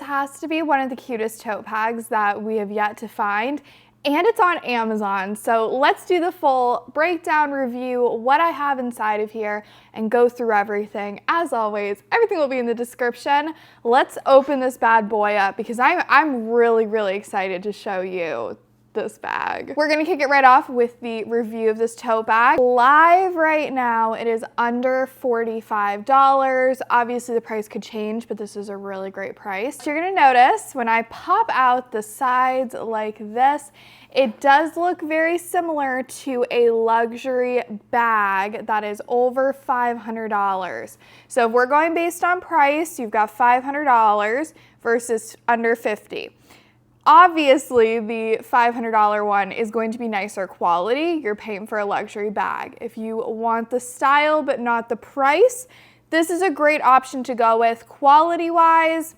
has to be one of the cutest tote bags that we have yet to find, and it's on Amazon. So let's do the full breakdown review, what I have inside of here, and go through everything. As always, everything will be in the description. Let's open this bad boy up because I'm really excited to show you this bag. We're gonna kick it right off with the review of this tote bag. Live right now, it is under $45. Obviously the price could change, but this is a really great price. You're gonna notice when I pop out the sides like this, it does look very similar to a luxury bag that is over $500. So if we're going based on price, you've got $500 versus under $50. Obviously, the $500 one is going to be nicer quality. You're paying for a luxury bag. If you want the style but not the price, this is a great option to go with. Quality-wise,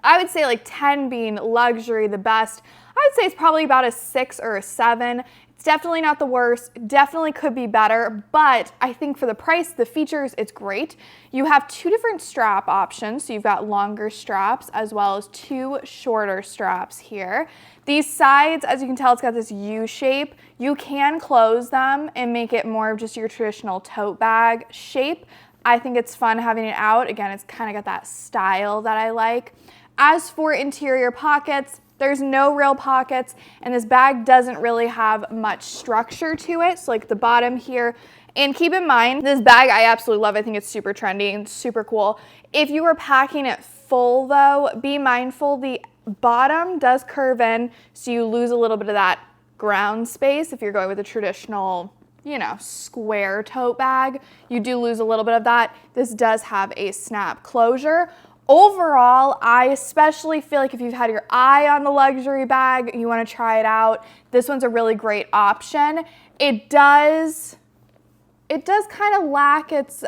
I would say like 10 being luxury the best. I would say it's probably about a 6 or a 7. It's definitely not the worst, definitely could be better, but I think for the price, the features, it's great. You have 2 different strap options, so you've got longer straps as well as 2 shorter straps here. These sides, as you can tell, it's got this U shape. You can close them and make it more of just your traditional tote bag shape. I think it's fun having it out. Again, it's kind of got that style that I like. As for interior pockets, there's no real pockets, and this bag doesn't really have much structure to it. So like the bottom here, and keep in mind, this bag I absolutely love. I think it's super trendy and super cool. If you were packing it full though, be mindful the bottom does curve in, so you lose a little bit of that ground space. If you're going with a traditional, you know, square tote bag, you do lose a little bit of that. This does have a snap closure. Overall, I especially feel like if you've had your eye on the luxury bag, you want to try it out, this one's a really great option. It does kind of lack its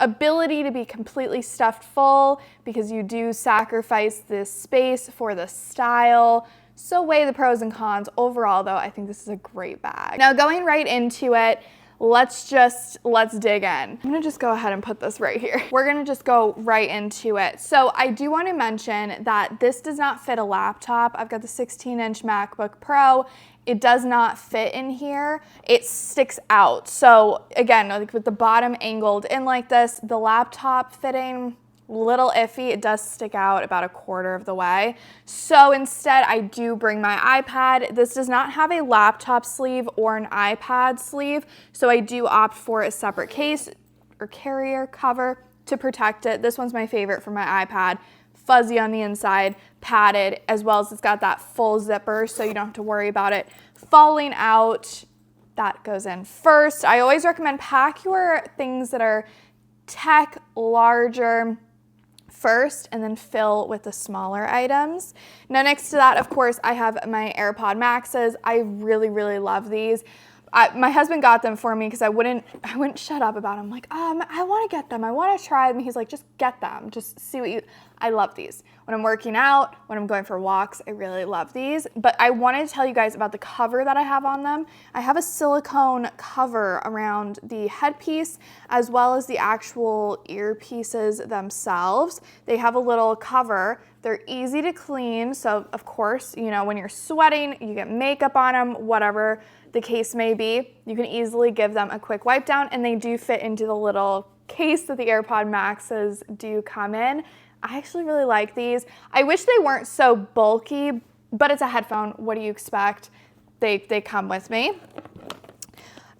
ability to be completely stuffed full because you do sacrifice this space for the style. So weigh the pros and cons. Overall though, I think this is a great bag. Now going right into it, let's dig in. I'm gonna just go ahead and put this right here. We're gonna just go right into it. So I do wanna mention that this does not fit a laptop. I've got the 16-inch MacBook Pro. It does not fit in here. It sticks out. So again, like with the bottom angled in like this, the laptop fitting, little iffy. It does stick out about a quarter of the way. So instead I do bring my iPad. This does not have a laptop sleeve or an iPad sleeve, so I do opt for a separate case or carrier cover to protect it. This one's my favorite for my iPad. Fuzzy on the inside, padded, as well as it's got that full zipper, so you don't have to worry about it falling out. That goes in first. I always recommend pack your things that are tech larger first and then fill with the smaller items. Now next to that, of course, I have my AirPod Maxes. I really love these. My husband got them for me because I wouldn't shut up about them. I'm like, I want to get them. I want to try them. He's like, just get them. Just see what you, I love these. When I'm working out, when I'm going for walks, I really love these. But I wanted to tell you guys about the cover that I have on them. I have a silicone cover around the headpiece as well as the actual earpieces themselves. They have a little cover. They're easy to clean. So of course, you know, when you're sweating, you get makeup on them, whatever the case may be, you can easily give them a quick wipe down, and they do fit into the little case that the AirPod Maxes do come in. I actually really like these. I wish they weren't so bulky, but it's a headphone. What do you expect? They come with me.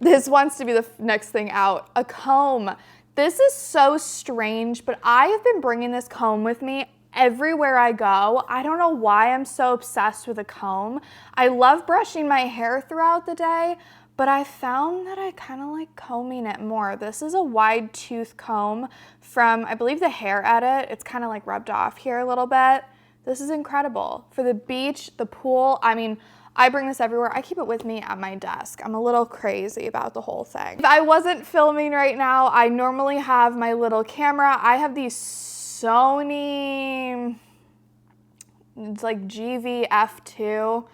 This wants to be the next thing out, a comb. This is so strange, but I have been bringing this comb with me everywhere I go. I don't know why I'm so obsessed with a comb. I love brushing my hair throughout the day, but I found that I kind of like combing it more. This is a wide tooth comb from, I believe, the Hair Edit. It's kind of like rubbed off here a little bit. This is incredible. For the beach, the pool, I mean, I bring this everywhere. I keep it with me at my desk. I'm a little crazy about the whole thing. If I wasn't filming right now, I normally have my little camera. I have these Sony, it's like GV-F2,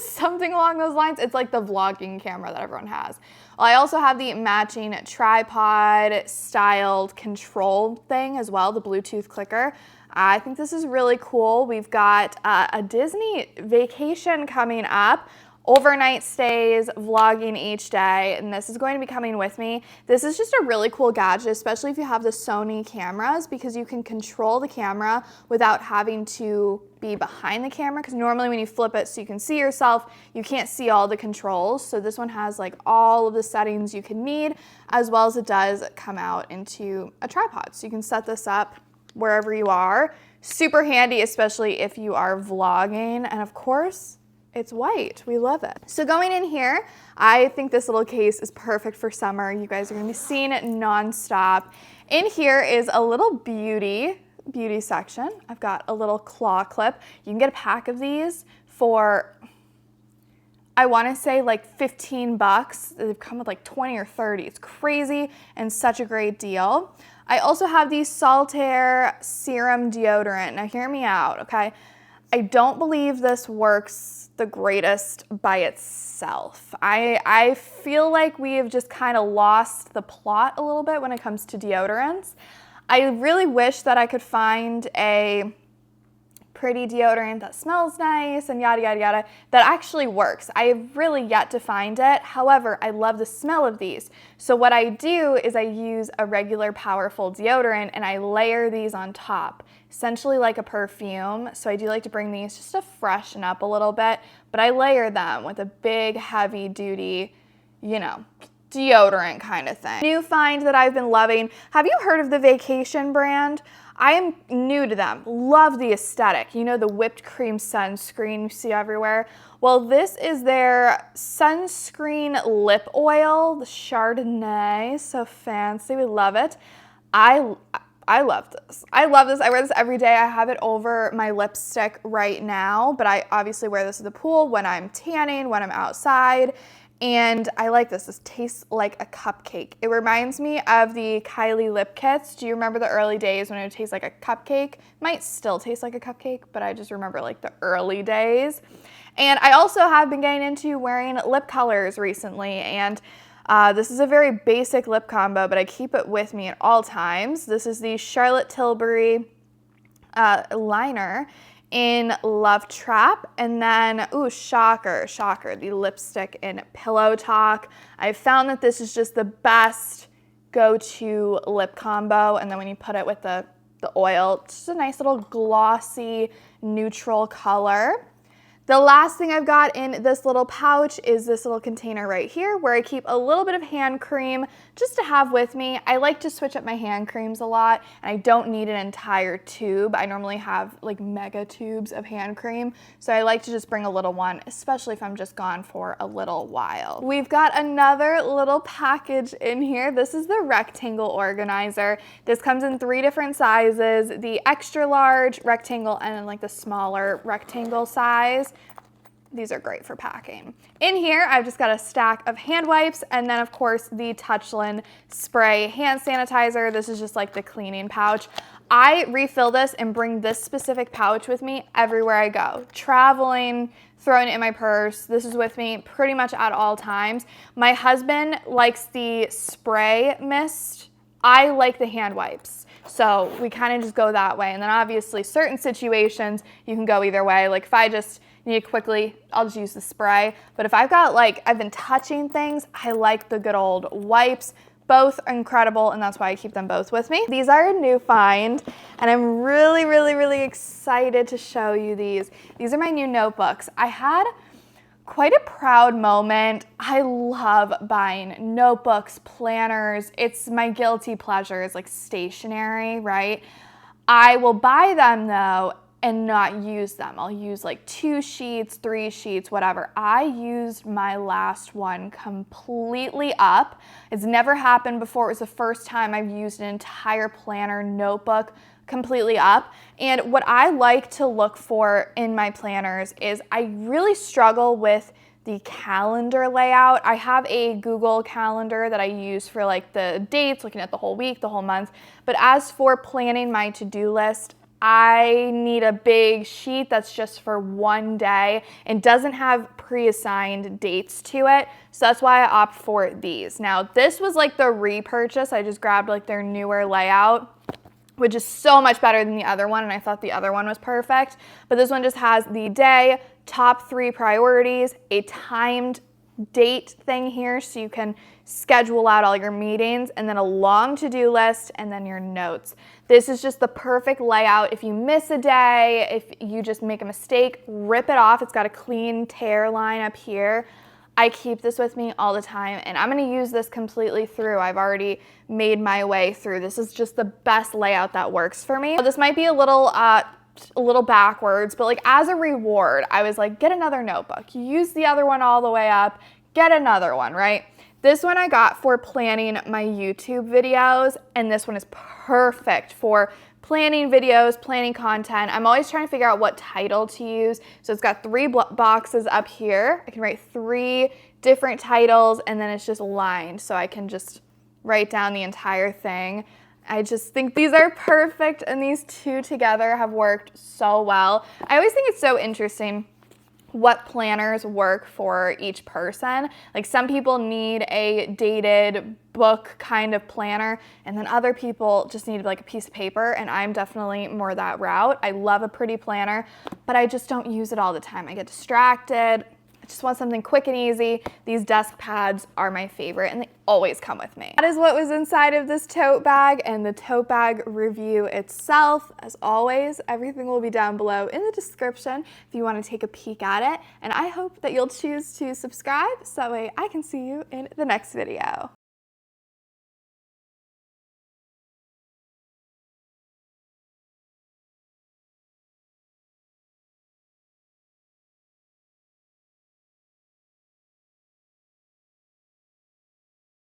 something along those lines. It's like the vlogging camera that everyone has. Well, I also have the matching tripod styled control thing as well, the Bluetooth clicker. I think this is really cool. We've got a Disney vacation coming up, overnight stays, vlogging each day, and this is going to be coming with me. This is just a really cool gadget, especially if you have the Sony cameras, because you can control the camera without having to be behind the camera, because normally when you flip it so you can see yourself, you can't see all the controls. So this one has like all of the settings you can need, as well as it does come out into a tripod. So you can set this up wherever you are. Super handy, especially if you are vlogging, and of course, it's white. We love it. So going in here, I think this little case is perfect for summer. You guys are gonna be seeing it nonstop. In here is a little beauty section. I've got a little claw clip. You can get a pack of these for, I wanna say like 15 bucks. They've come with like 20 or 30. It's crazy and such a great deal. I also have the Saltaire Serum Deodorant. Now hear me out, okay? I don't believe this works the greatest by itself. I feel like we have just kind of lost the plot a little bit when it comes to deodorants. I really wish that I could find a pretty deodorant that smells nice and yada, yada, yada, that actually works. I have really yet to find it. However, I love the smell of these. So what I do is I use a regular powerful deodorant and I layer these on top, essentially like a perfume. So I do like to bring these just to freshen up a little bit, but I layer them with a big, heavy duty, you know, deodorant kind of thing. New find that I've been loving. Have you heard of the Vacation brand? I am new to them. Love the aesthetic. You know, the whipped cream sunscreen you see everywhere? Well, this is their sunscreen lip oil, the Chardonnay. So fancy. We love it. I love this. I love this. I wear this every day. I have it over my lipstick right now, but I obviously wear this at the pool when I'm tanning, when I'm outside. And I like this. This tastes like a cupcake. It reminds me of the Kylie lip kits. Do you remember the early days when it would taste like a cupcake? Might still taste like a cupcake, but I just remember like the early days. And I also have been getting into wearing lip colors recently, and this is a very basic lip combo, but I keep it with me at all times. This is the Charlotte Tilbury liner in Love Trap, and then, ooh, shocker, the lipstick in Pillow Talk. I've found that this is just the best go-to lip combo, and then when you put it with the oil, it's just a nice little glossy, neutral color. The last thing I've got in this little pouch is this little container right here where I keep a little bit of hand cream just to have with me. I like to switch up my hand creams a lot, and I don't need an entire tube. I normally have like mega tubes of hand cream, so I like to just bring a little one, especially if I'm just gone for a little while. We've got another little package in here. This is the rectangle organizer. This comes in 3 different sizes, the extra large rectangle and then like the smaller rectangle size. These are great for packing. In here, I've just got a stack of hand wipes and then of course the Touchland spray hand sanitizer. This is just like the cleaning pouch. I refill this and bring this specific pouch with me everywhere I go. Traveling, throwing it in my purse. This is with me pretty much at all times. My husband likes the spray mist. I like the hand wipes. So we kind of just go that way. And then obviously certain situations, you can go either way. Like if I just need it quickly, I'll just use the spray. But if I've got like, I've been touching things, I like the good old wipes. Both incredible, and that's why I keep them both with me. These are a new find, and I'm really, really, really excited to show you these. These are my new notebooks. I had quite a proud moment. I love buying notebooks, planners. It's my guilty pleasure. It's like stationery, right? I will buy them though and not use them. I'll use like 2 sheets, 3 sheets, whatever. I used my last one completely up. It's never happened before. It was the first time I've used an entire planner notebook completely up. And what I like to look for in my planners is I really struggle with the calendar layout. I have a Google calendar that I use for like the dates, looking at the whole week, the whole month. But as for planning my to-do list, I need a big sheet that's just for one day and doesn't have pre-assigned dates to it. So that's why I opt for these. Now, this was like the repurchase. I just grabbed like their newer layout. which is so much better than the other one, and I thought the other one was perfect. But this one just has the day, top 3 priorities, a timed date thing here so you can schedule out all your meetings, and then a long to-do list, and then your notes. This is just the perfect layout. If you miss a day, if you just make a mistake, rip it off. It's got a clean tear line up here. I keep this with me all the time, and I'm gonna use this completely through. I've already made my way through. This is just the best layout that works for me. This might be a little backwards, but like as a reward, I was like, get another notebook. You use the other one all the way up, get another one, right? This one I got for planning my YouTube videos, and this one is perfect for planning videos, planning content. I'm always trying to figure out what title to use. So it's got 3 boxes up here. I can write 3 different titles, and then it's just lined, so I can just write down the entire thing. I just think these are perfect, and these 2 together have worked so well. I always think it's so interesting what planners work for each person. Like some people need a dated book kind of planner, and then other people just need like a piece of paper, and I'm definitely more that route. I love a pretty planner, but I just don't use it all the time. I get distracted. I just want something quick and easy. These desk pads are my favorite, and they always come with me. That is what was inside of this tote bag and the tote bag review itself. As always, everything will be down below in the description if you want to take a peek at it. And I hope that you'll choose to subscribe so that way I can see you in the next video.